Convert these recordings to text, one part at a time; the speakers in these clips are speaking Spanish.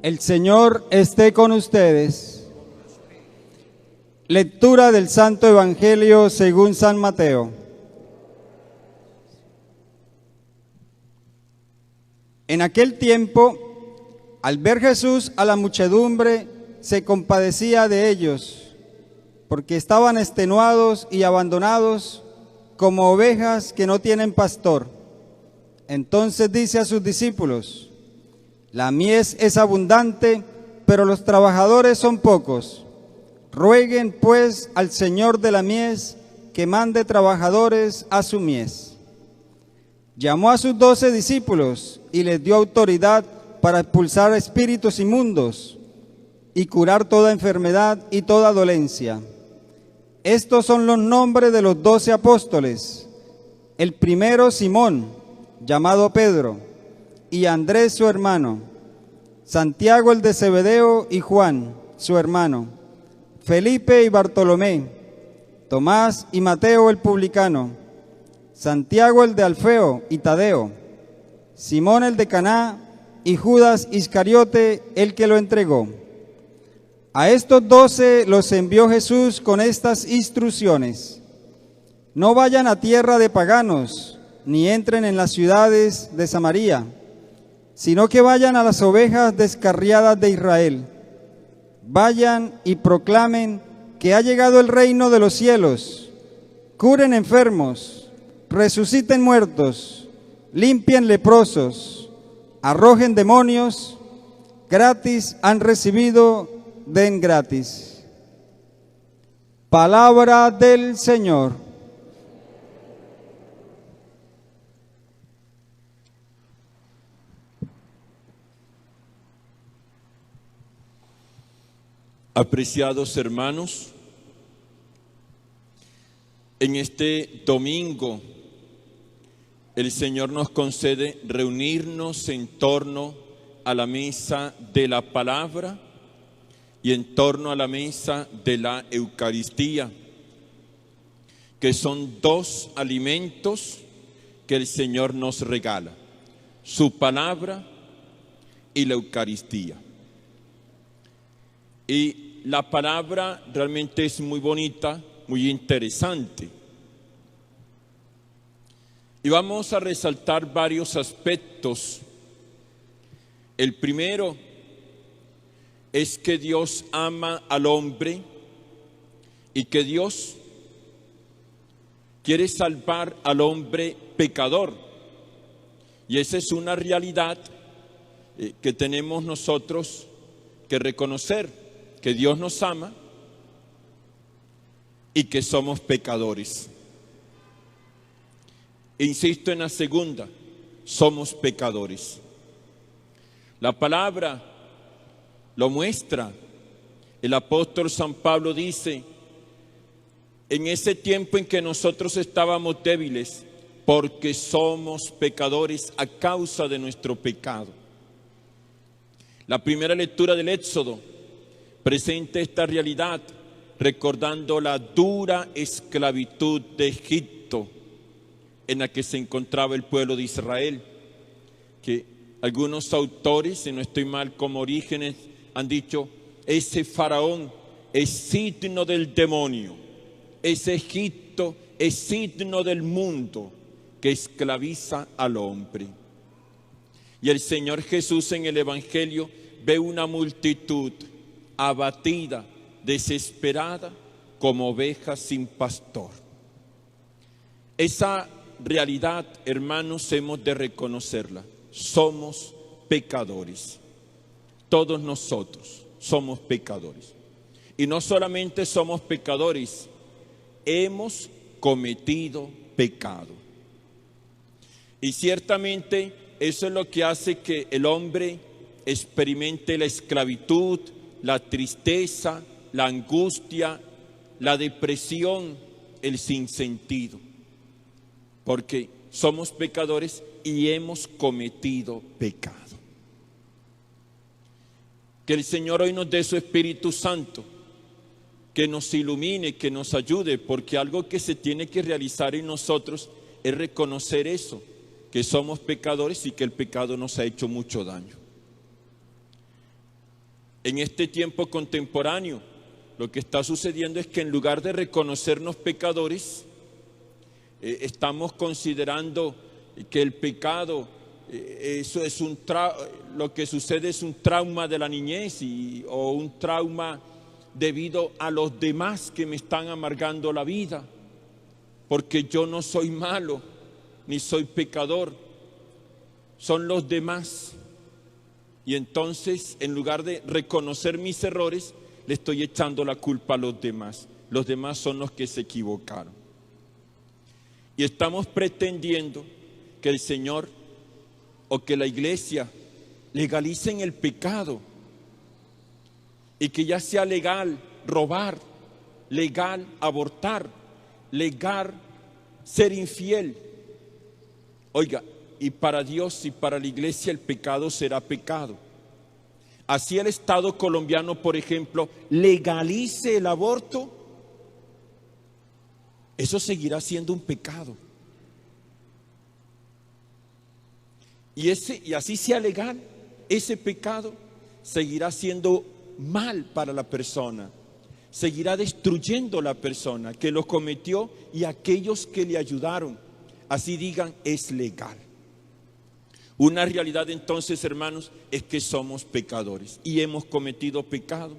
El Señor esté con ustedes. Lectura del Santo Evangelio según San Mateo. En aquel tiempo, al ver Jesús a la muchedumbre, se compadecía de ellos, porque estaban extenuados y abandonados como ovejas que no tienen pastor. Entonces dice a sus discípulos: la mies es abundante, pero los trabajadores son pocos. Rueguen pues al Señor de la mies que mande trabajadores a su mies. Llamó a sus 12 discípulos y les dio autoridad para expulsar espíritus inmundos y curar toda enfermedad y toda dolencia. Estos son los nombres de los 12 apóstoles. El primero, Simón, llamado Pedro, y Andrés su hermano, Santiago el de Zebedeo y Juan su hermano, Felipe y Bartolomé, Tomás y Mateo el publicano, Santiago el de Alfeo y Tadeo, Simón el de Caná y Judas Iscariote el que lo entregó. A estos 12 los envió Jesús con estas instrucciones: no vayan a tierra de paganos, ni entren en las ciudades de Samaria, sino que vayan a las ovejas descarriadas de Israel. Vayan y proclamen que ha llegado el reino de los cielos. Curen enfermos, resuciten muertos, limpien leprosos, arrojen demonios. Gratis han recibido, den gratis. Palabra del Señor. Apreciados hermanos, en este domingo el Señor nos concede reunirnos en torno a la mesa de la palabra y en torno a la mesa de la Eucaristía, que son dos alimentos que el Señor nos regala: su palabra y la Eucaristía. Y la palabra realmente es muy bonita, muy interesante. Y vamos a resaltar varios aspectos. El primero es que Dios ama al hombre y que Dios quiere salvar al hombre pecador. Y esa es una realidad que tenemos nosotros que reconocer, que Dios nos ama y que somos pecadores. Insisto en la segunda: somos pecadores. La palabra lo muestra. El apóstol San Pablo dice: en ese tiempo en que nosotros estábamos débiles, porque somos pecadores a causa de nuestro pecado. La primera lectura del Éxodo presenta esta realidad, recordando la dura esclavitud de Egipto en la que se encontraba el pueblo de Israel, que algunos autores, si no estoy mal, como Orígenes, han dicho: ese faraón es signo del demonio, ese Egipto es signo del mundo que esclaviza al hombre. Y el Señor Jesús en el Evangelio ve una multitud abatida, desesperada, como ovejas sin pastor. Esa realidad, hermanos, hemos de reconocerla. Somos pecadores. Todos nosotros somos pecadores. Y no solamente somos pecadores, hemos cometido pecado. Y ciertamente eso es lo que hace que el hombre experimente la esclavitud, la tristeza, la angustia, la depresión, el sinsentido. Porque somos pecadores y hemos cometido pecado. Que el Señor hoy nos dé su Espíritu Santo, que nos ilumine, que nos ayude, porque algo que se tiene que realizar en nosotros es reconocer eso, que somos pecadores y que el pecado nos ha hecho mucho daño. En este tiempo contemporáneo, lo que está sucediendo es que en lugar de reconocernos pecadores, estamos considerando que el pecado, eso es lo que sucede es un trauma de la niñez o un trauma debido a los demás que me están amargando la vida, porque yo no soy malo ni soy pecador, son los demás. Y entonces, en lugar de reconocer mis errores, le estoy echando la culpa a los demás. Los demás son los que se equivocaron. Y estamos pretendiendo que el Señor o que la iglesia legalicen el pecado y que ya sea legal robar, legal abortar, legal ser infiel. Oiga, y para Dios y para la iglesia el pecado será pecado. Así el Estado colombiano, por ejemplo, legalice el aborto, eso seguirá siendo un pecado. Y así sea legal, ese pecado seguirá siendo mal para la persona, seguirá destruyendo la persona que lo cometió y aquellos que le ayudaron. Así digan, es legal. Una realidad entonces, hermanos, es que somos pecadores y hemos cometido pecado,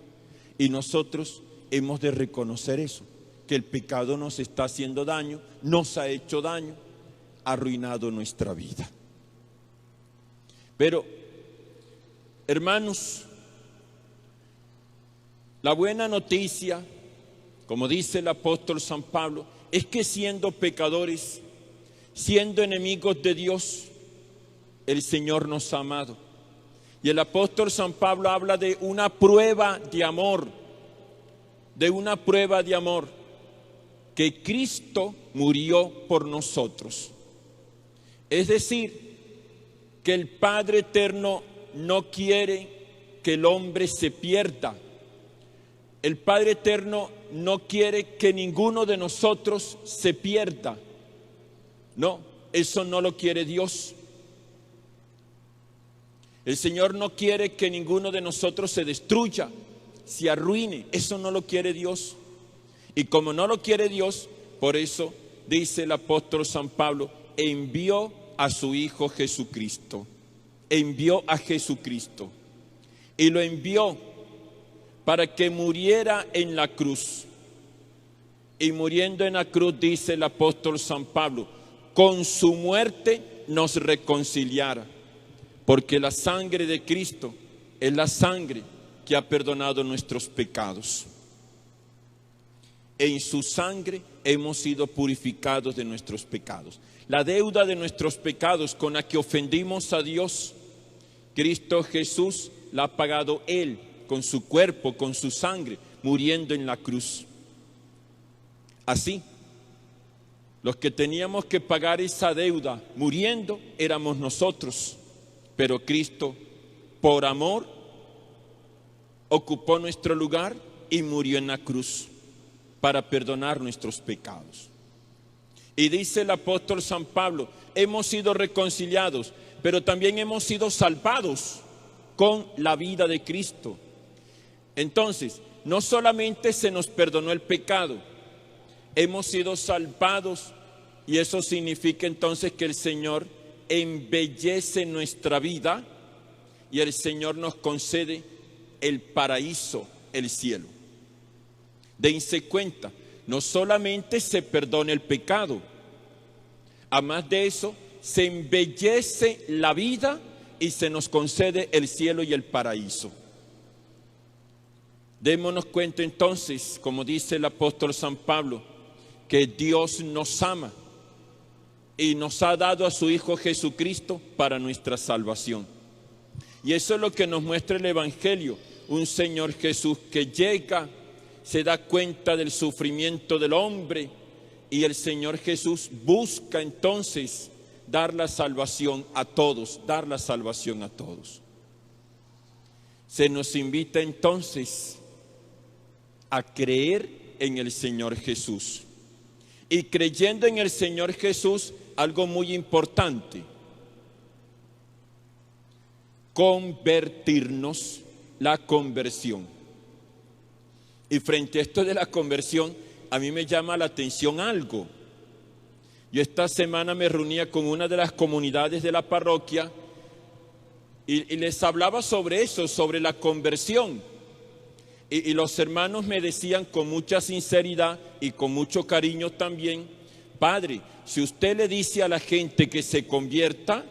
y nosotros hemos de reconocer eso, que el pecado nos está haciendo daño, nos ha hecho daño, ha arruinado nuestra vida. Pero, hermanos, la buena noticia, como dice el apóstol San Pablo, es que siendo pecadores, siendo enemigos de Dios, el Señor nos ha amado. Y el apóstol San Pablo habla de una prueba de amor, que Cristo murió por nosotros. Es decir, que el Padre Eterno no quiere que el hombre se pierda. El Padre Eterno no quiere que ninguno de nosotros se pierda. No, eso no lo quiere Dios. El Señor no quiere que ninguno de nosotros se destruya, se arruine. Eso no lo quiere Dios. Y como no lo quiere Dios, por eso dice el apóstol San Pablo, envió a su Hijo Jesucristo. Envió a Jesucristo. Y lo envió para que muriera en la cruz. Y muriendo en la cruz, dice el apóstol San Pablo, con su muerte nos reconciliara. Porque la sangre de Cristo es la sangre que ha perdonado nuestros pecados. En su sangre hemos sido purificados de nuestros pecados. La deuda de nuestros pecados con la que ofendimos a Dios, Cristo Jesús la ha pagado Él con su cuerpo, con su sangre, muriendo en la cruz. Así, los que teníamos que pagar esa deuda muriendo éramos nosotros. Pero Cristo, por amor, ocupó nuestro lugar y murió en la cruz para perdonar nuestros pecados. Y dice el apóstol San Pablo, hemos sido reconciliados, pero también hemos sido salvados con la vida de Cristo. Entonces, no solamente se nos perdonó el pecado, hemos sido salvados, y eso significa entonces que el Señor embellece nuestra vida y el Señor nos concede el paraíso, el cielo. Dense cuenta, no solamente se perdona el pecado, además de eso, se embellece la vida y se nos concede el cielo y el paraíso. Démonos cuenta entonces, como dice el apóstol San Pablo, que Dios nos ama y nos ha dado a su Hijo Jesucristo para nuestra salvación. Y eso es lo que nos muestra el Evangelio, un Señor Jesús que llega, se da cuenta del sufrimiento del hombre, y el Señor Jesús busca entonces dar la salvación a todos, dar la salvación a todos. Se nos invita entonces a creer en el Señor Jesús. Y creyendo en el Señor Jesús, algo muy importante, convertirnos la conversión. Y frente a esto de la conversión, a mí me llama la atención algo. Yo esta semana me reunía con una de las comunidades de la parroquia y les hablaba sobre eso, sobre la conversión. Y los hermanos me decían con mucha sinceridad y con mucho cariño también: padre, si usted le dice a la gente que se convierta,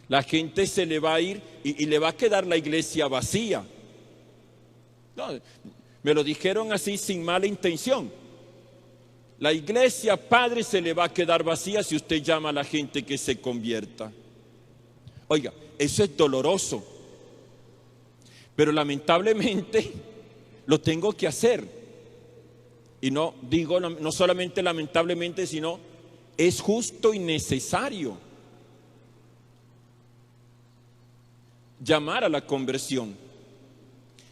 la gente se le va a ir y le va a quedar la iglesia vacía. No, me lo dijeron así sin mala intención. La iglesia, padre, se le va a quedar vacía si usted llama a la gente que se convierta. Oiga, eso es doloroso, pero lamentablemente lo tengo que hacer. Y no digo, no solamente lamentablemente, sino es justo y necesario llamar a la conversión.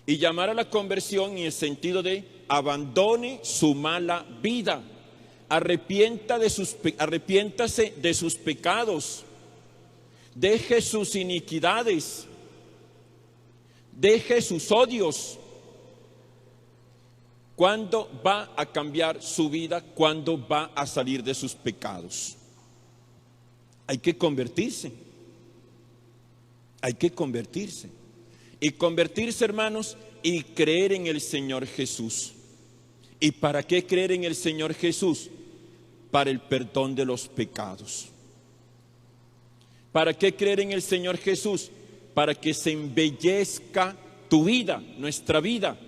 Y llamar a la conversión en el sentido de abandone su mala vida, arrepiéntase de sus pecados, deje sus iniquidades, deje sus odios. ¿Cuándo va a cambiar su vida? ¿Cuándo va a salir de sus pecados? Hay que convertirse. Hay que convertirse. Y convertirse, hermanos, y creer en el Señor Jesús. ¿Y para qué creer en el Señor Jesús? Para el perdón de los pecados. ¿Para qué creer en el Señor Jesús? Para que se embellezca tu vida, nuestra vida.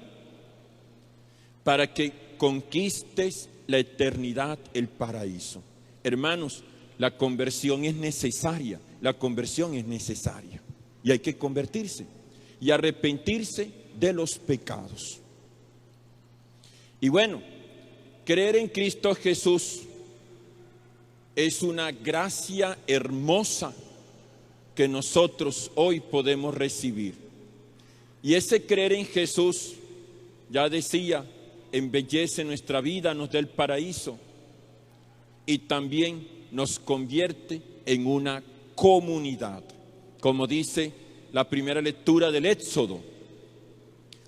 Para que conquistes la eternidad, el paraíso. Hermanos, la conversión es necesaria. La conversión es necesaria. Y hay que convertirse y arrepentirse de los pecados. Y bueno, creer en Cristo Jesús es una gracia hermosa que nosotros hoy podemos recibir. Y ese creer en Jesús, ya decía, embellece nuestra vida, nos da el paraíso y también nos convierte en una comunidad. Como dice la primera lectura del Éxodo: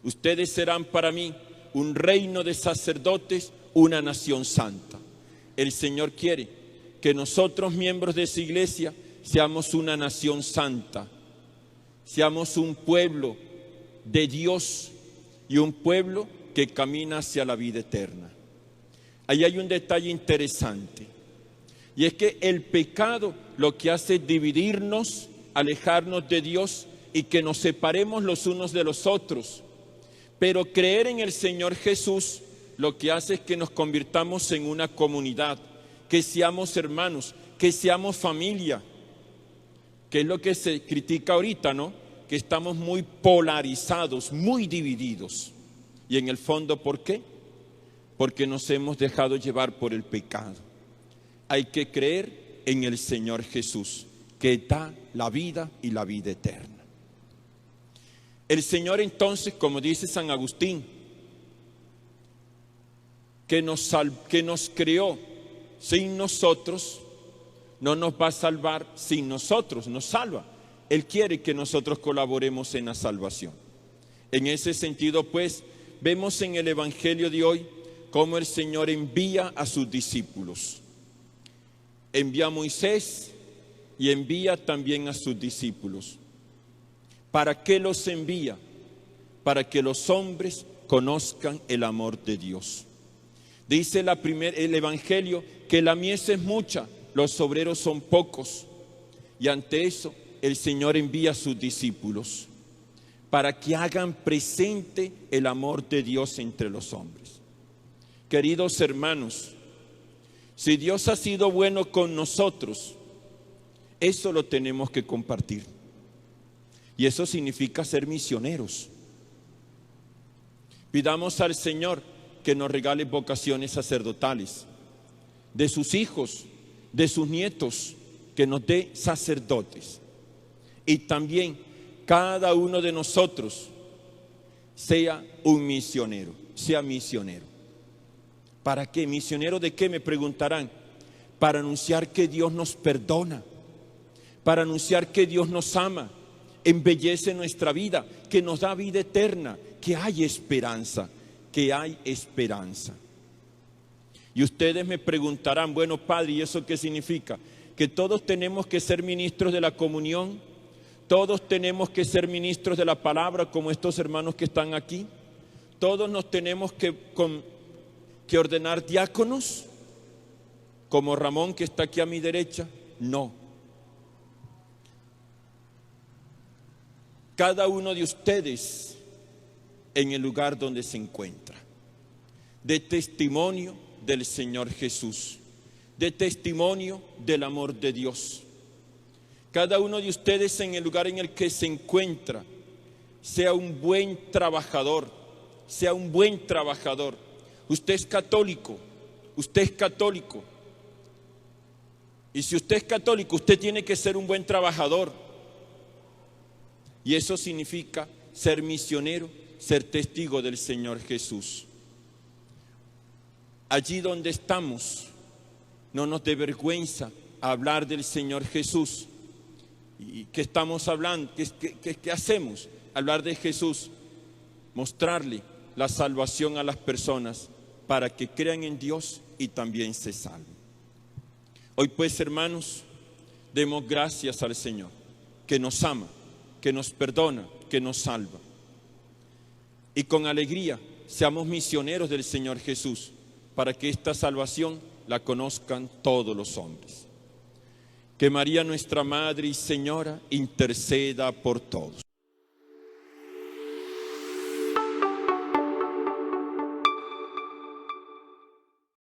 ustedes serán para mí un reino de sacerdotes, una nación santa. El Señor quiere que nosotros, miembros de esa iglesia, seamos una nación santa, seamos un pueblo de Dios y un pueblo que camina hacia la vida eterna. Ahí hay un detalle interesante, y es que el pecado lo que hace es dividirnos, alejarnos de Dios y que nos separemos los unos de los otros. Pero creer en el Señor Jesús lo que hace es que nos convirtamos en una comunidad, que seamos hermanos, que seamos familia, que es lo que se critica ahorita, ¿no? Que estamos muy polarizados, muy divididos. Y en el fondo, ¿por qué? Porque nos hemos dejado llevar por el pecado. Hay que creer en el Señor Jesús, que da la vida y la vida eterna. El Señor entonces, como dice San Agustín, que nos creó sin nosotros, no nos va a salvar sin nosotros, nos salva. Él quiere que nosotros colaboremos en la salvación. En ese sentido, pues, vemos en el Evangelio de hoy cómo el Señor envía a sus discípulos. Envía a Moisés y envía también a sus discípulos. ¿Para qué los envía? Para que los hombres conozcan el amor de Dios. Dice el Evangelio que la mies es mucha, los obreros son pocos. Y ante eso el Señor envía a sus discípulos para que hagan presente el amor de Dios entre los hombres. Queridos hermanos, si Dios ha sido bueno con nosotros, eso lo tenemos que compartir. Y eso significa ser misioneros. Pidamos al Señor que nos regale vocaciones sacerdotales, de sus hijos, de sus nietos, que nos dé sacerdotes. Y también cada uno de nosotros sea un misionero, sea misionero. ¿Para qué? ¿Misionero de qué? Me preguntarán. Para anunciar que Dios nos perdona, para anunciar que Dios nos ama, embellece nuestra vida, que nos da vida eterna, que hay esperanza, que hay esperanza. Y ustedes me preguntarán, bueno, Padre, ¿y eso qué significa? Que todos tenemos que ser ministros de la comunión, todos tenemos que ser ministros de la palabra, como estos hermanos que están aquí, todos nos tenemos que ordenar diáconos, como Ramón que está aquí a mi derecha. No. Cada uno de ustedes en el lugar donde se encuentra, de testimonio del Señor Jesús, de testimonio del amor de Dios. Cada uno de ustedes en el lugar en el que se encuentra, sea un buen trabajador, sea un buen trabajador. Usted es católico, usted es católico. Y si usted es católico, usted tiene que ser un buen trabajador. Y eso significa ser misionero, ser testigo del Señor Jesús. Allí donde estamos, no nos dé vergüenza hablar del Señor Jesús. ¿Y qué estamos hablando? ¿Qué hacemos? Hablar de Jesús, mostrarle la salvación a las personas para que crean en Dios y también se salven. Hoy pues, hermanos, demos gracias al Señor, que nos ama, que nos perdona, que nos salva. Y con alegría seamos misioneros del Señor Jesús, para que esta salvación la conozcan todos los hombres. Que María, nuestra Madre y Señora, interceda por todos.